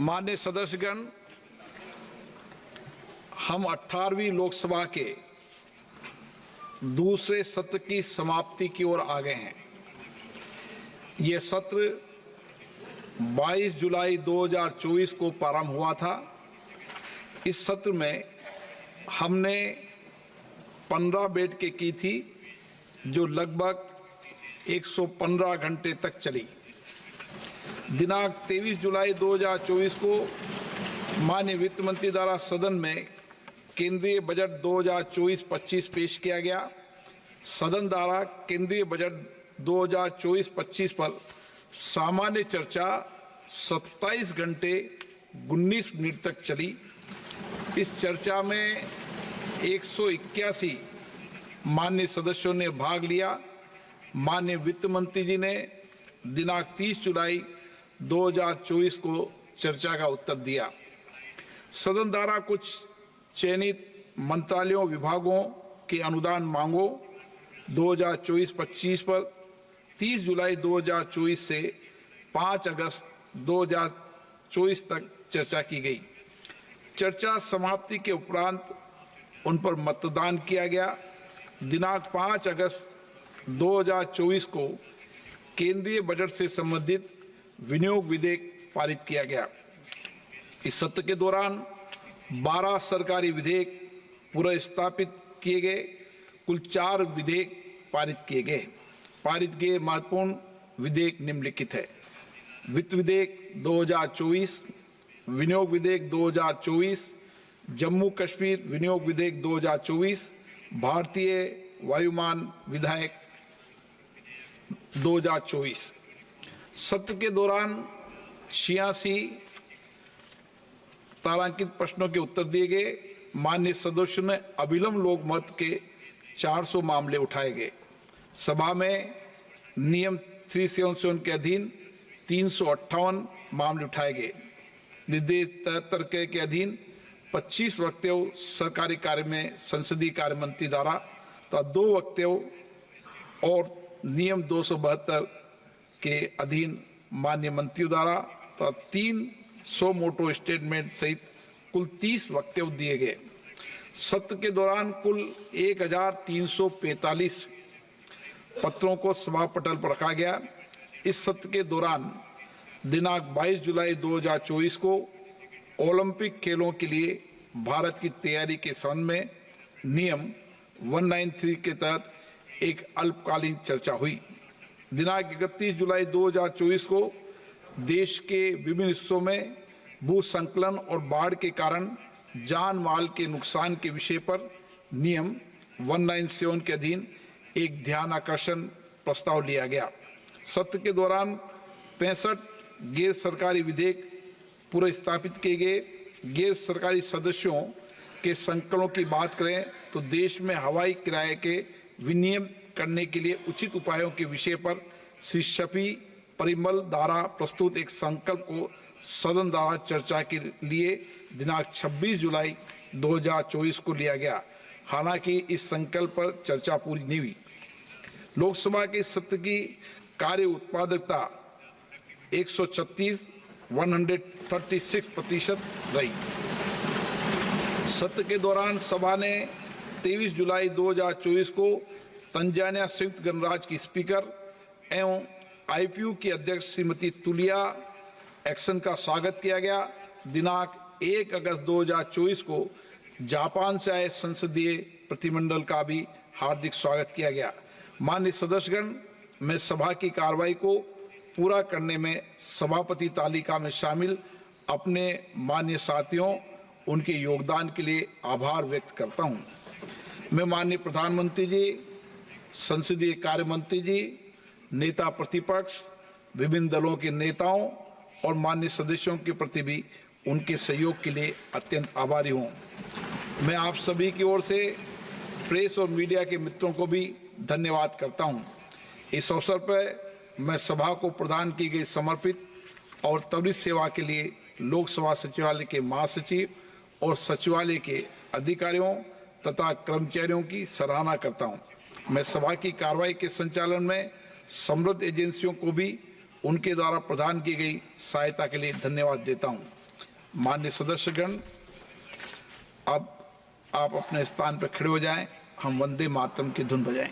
माननीय सदस्यगण, हम 18वीं लोकसभा के दूसरे सत्र की समाप्ति की ओर आ गए हैं। ये सत्र 22 जुलाई 2024 को प्रारंभ हुआ था। इस सत्र में हमने 15 बैठकें की थी, जो लगभग 115 घंटे तक चली। दिनांक 23 जुलाई 2024 को माननीय वित्त मंत्री द्वारा सदन में केंद्रीय बजट 2024-25 पेश किया गया। सदन द्वारा केंद्रीय बजट 2024-25 पर सामान्य चर्चा 27 घंटे 19 मिनट तक चली। इस चर्चा में 181 माननीय सदस्यों ने भाग लिया। माननीय वित्त मंत्री जी ने दिनांक 30 जुलाई 2024 को चर्चा का उत्तर दिया। सदन द्वारा कुछ चयनित मंत्रालयों विभागों के अनुदान मांगों 2024-25 पर 30 जुलाई 2024 से 5 अगस्त 2024 तक चर्चा की गई। चर्चा समाप्ति के उपरांत उन पर मतदान किया गया। दिनांक 5 अगस्त 2024 को केंद्रीय बजट से संबंधित विनियोग विधेयक पारित किया गया। इस सत्र के दौरान 12 सरकारी विधेयक पुनर्स्थापित किए गए। कुल 4 विधेयक पारित किए गए। पारित किए महत्वपूर्ण विधेयक निम्नलिखित है: वित्त विधेयक 2024, विनियोग विधेयक 2024, जम्मू कश्मीर विनियोग विधेयक 2024, भारतीय वायुयान विधेयक 2024। सत्र के दौरान 86 तारांकित प्रश्नों के उत्तर दिए गए। माननीय सदस्यों ने अविलंब लोकमत के 400 मामले उठाए गए। सभा में नियम 377 के अधीन 358 मामले उठाए गए। निर्देश 73 के अधीन 25 वक्तव्य सरकारी कार्य में संसदीय कार्य मंत्री द्वारा तथा 2 वक्तव्य और नियम 272 के अधीन माननीय मंत्री द्वारा तथा 300 मोटो स्टेटमेंट सहित कुल 30 वक्तव्य दिए गए। सत्र के दौरान कुल 1345 पत्रों को सभा पटल पर रखा गया। इस सत्र के दौरान दिनांक 22 जुलाई 2024 को ओलंपिक खेलों के लिए भारत की तैयारी के संबंध में नियम 193 के तहत एक अल्पकालीन चर्चा हुई। दिनांक 31 जुलाई 2024 को देश के विभिन्न हिस्सों में भूस्खलन और बाढ़ के कारण जान माल के नुकसान के विषय पर नियम 197 के अधीन एक ध्यान आकर्षण प्रस्ताव लिया गया। सत्र के दौरान 65 गैर सरकारी विधेयक पुनर्स्थापित किए गए। गैर सरकारी सदस्यों के संकलनों की बात करें तो देश में हवाई किराए के विनियम करने के लिए उचित उपायों के विषय पर श्री शफी परिमल द्वारा प्रस्तुत एक संकल्प को सदन द्वारा चर्चा के लिए दिनांक 26 जुलाई 2024 को लिया गया। हालांकि इस संकल्प पर चर्चा पूरी नहीं हुई। लोकसभा के सत्र की कार्य उत्पादकता 136% रही। सत्र के दौरान सभा ने 23 जुलाई 2024 को तंजानिया संयुक्त गणराज्य की स्पीकर एवं IPU की अध्यक्ष श्रीमती तुलिया एक्सन का स्वागत किया गया। दिनांक 1 अगस्त 2024 को जापान से आए संसदीय प्रतिनिधिमंडल का भी हार्दिक स्वागत किया गया। माननीय सदस्यगण, मैं सभा की कार्रवाई को पूरा करने में सभापति तालिका में शामिल अपने माननीय साथियों उनके योगदान के लिए आभार व्यक्त करता हूं। मैं माननीय प्रधानमंत्री जी, संसदीय कार्य मंत्री जी, नेता प्रतिपक्ष, विभिन्न दलों के नेताओं और माननीय सदस्यों के प्रति भी उनके सहयोग के लिए अत्यंत आभारी हूं। मैं आप सभी की ओर से प्रेस और मीडिया के मित्रों को भी धन्यवाद करता हूं। इस अवसर पर मैं सभा को प्रदान की गई समर्पित और त्वरित सेवा के लिए लोकसभा सचिवालय के महासचिव और सचिवालय के अधिकारियों तथा कर्मचारियों की सराहना करता हूं। मैं सभा की कार्रवाई के संचालन में समृद्ध एजेंसियों को भी उनके द्वारा प्रदान की गई सहायता के लिए धन्यवाद देता हूं। माननीय सदस्यगण, अब आप अपने स्थान पर खड़े हो जाएं, हम वंदे मातरम की धुन बजाएं।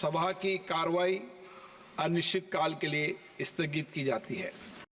सभा की कार्रवाई अनिश्चित काल के लिए स्थगित की जाती है।